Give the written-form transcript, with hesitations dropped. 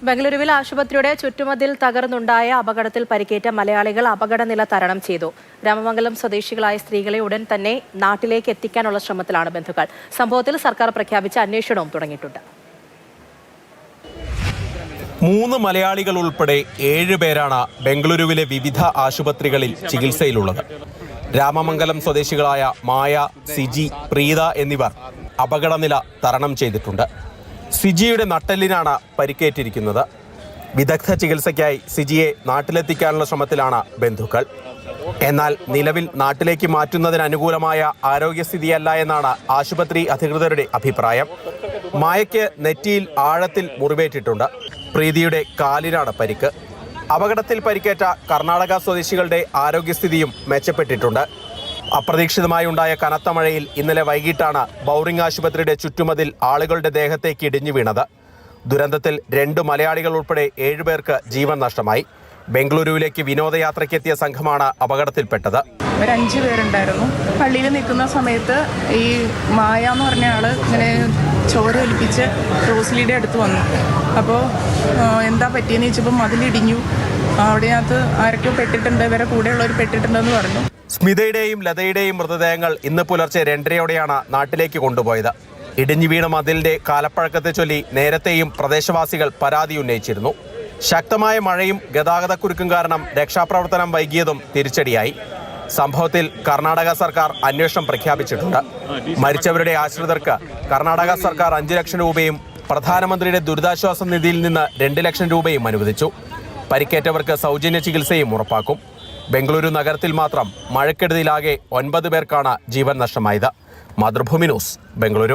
ബംഗളൂരുവിൽ ആശുപത്രിയുടെ ചുറ്റുമതിൽ തകർന്നുണ്ടായ അപകടത്തിൽ പരിക്കേറ്റ മലയാളികൾ അപകടനില തരണം ചെയ്തു. രാമമംഗലം സ്വദേശികളായ സ്ത്രീകളെ ഉടൻ തന്നെ നാട്ടിലേക്ക് എത്തിക്കാനുള്ള ശ്രമത്തിലാണ് ബന്ധുക്കൾ. സംഭവത്തിൽ സർക്കാർ പ്രഖ്യാപിച്ച അന്വേഷണവും തുടങ്ങിയിട്ടുണ്ട്. 3 മലയാളികൾ ഉൾപ്പെടെ 7 പേരാണ് ബംഗളൂരുവിലെ വിവിധ ആശുപത്രികളിൽ ചികിത്സയിലുള്ളത്. രാമമംഗലം സ്വദേശികളായ മായ, സിജി, പ്രീത എന്നിവർ അപകടനില തരണം ചെയ്തിട്ടുണ്ട്. സിജിയുടെ നട്ടെല്ലിനാണ് പരിക്കേറ്റിരിക്കുന്നത്. വിദഗ്ധ ചികിത്സയ്ക്കായി സിജിയെ നാട്ടിലെത്തിക്കാനുള്ള ശ്രമത്തിലാണ് ബന്ധുക്കൾ. എന്നാൽ നിലവിൽ നാട്ടിലേക്ക് മാറ്റുന്നതിന് അനുകൂലമായ ആരോഗ്യസ്ഥിതിയല്ല എന്നാണ് ആശുപത്രി അധികൃതരുടെ അഭിപ്രായം. മായയ്ക്ക് നെറ്റിയിൽ ആഴത്തിൽ മുറിവേറ്റിട്ടുണ്ട്. പ്രീതിയുടെ കാലിനാണ് പരിക്ക്. അപകടത്തിൽ പരിക്കേറ്റ കർണാടക സ്വദേശികളുടെ ആരോഗ്യസ്ഥിതിയും മെച്ചപ്പെട്ടിട്ടുണ്ട്. അപ്രതീക്ഷിതമായി ഉണ്ടായ കനത്ത മഴയിൽ ഇന്നലെ വൈകിട്ടാണ് ബൗറിംഗ് ആശുപത്രിയുടെ ചുറ്റുമതിൽ ആളുകളുടെ ദേഹത്തേക്ക് ഇടിഞ്ഞു വീണത്. ദുരന്തത്തിൽ 2 മലയാളികൾ ഉൾപ്പെടെ 7 പേർക്ക് ജീവൻ നഷ്ടമായി. ബംഗളൂരുവിലേക്ക് വിനോദയാത്രയ്ക്കെത്തിയ സംഘമാണ് അപകടത്തിൽപ്പെട്ടത്. 5 പേരുണ്ടായിരുന്നു. പള്ളിയിൽ നിൽക്കുന്ന സമയത്ത് ഈ മായ എന്ന് പറഞ്ഞ ആള് ഇങ്ങനെ ചോര ഒലിപ്പിച്ച് റോസ്ലിയുടെ അടുത്ത് വന്നു. അപ്പോൾ എന്താ പറ്റിയെന്ന് ചോദിച്ചപ്പോൾ മതിലിടിഞ്ഞു, അവിടെയകത്ത് ആരൊക്കെയോ പെട്ടിട്ടുണ്ട്, ഇവരെ കൂടെയുള്ളവർ പെട്ടിട്ടുണ്ടെന്ന് പറഞ്ഞു. സ്മിതയുടെയും ലതയുടെയും മൃതദേഹങ്ങൾ ഇന്ന് പുലർച്ചെ 2:30യോടെയാണ് നാട്ടിലേക്ക് കൊണ്ടുപോയത്. ഇടിഞ്ഞു വീണ മതിലിന്റെ കാലപ്പഴക്കത്തെ ചൊല്ലി നേരത്തെയും പ്രദേശവാസികൾ പരാതി ഉന്നയിച്ചിരുന്നു. ശക്തമായ മഴയും ഗതാഗതക്കുരുക്കും കാരണം രക്ഷാപ്രവർത്തനം വൈകിയതും തിരിച്ചടിയായി. സംഭവത്തിൽ കർണാടക സർക്കാർ അന്വേഷണം പ്രഖ്യാപിച്ചിട്ടുണ്ട്. മരിച്ചവരുടെ ആശ്രിതർക്ക് കർണാടക സർക്കാർ 5 ലക്ഷം രൂപയും പ്രധാനമന്ത്രിയുടെ ദുരിതാശ്വാസ നിധിയിൽ നിന്ന് 2 ലക്ഷം രൂപയും അനുവദിച്ചു. പരിക്കേറ്റവർക്ക് സൗജന്യ ചികിത്സയും ഉറപ്പാക്കും. ബംഗളൂരു നഗരത്തിൽ മാത്രം മഴക്കെടുതിയിലാകെ 9 പേർക്കാണ് ജീവൻ നഷ്ടമായത്. മാതൃഭൂമി ന്യൂസ്, ബംഗളൂരു.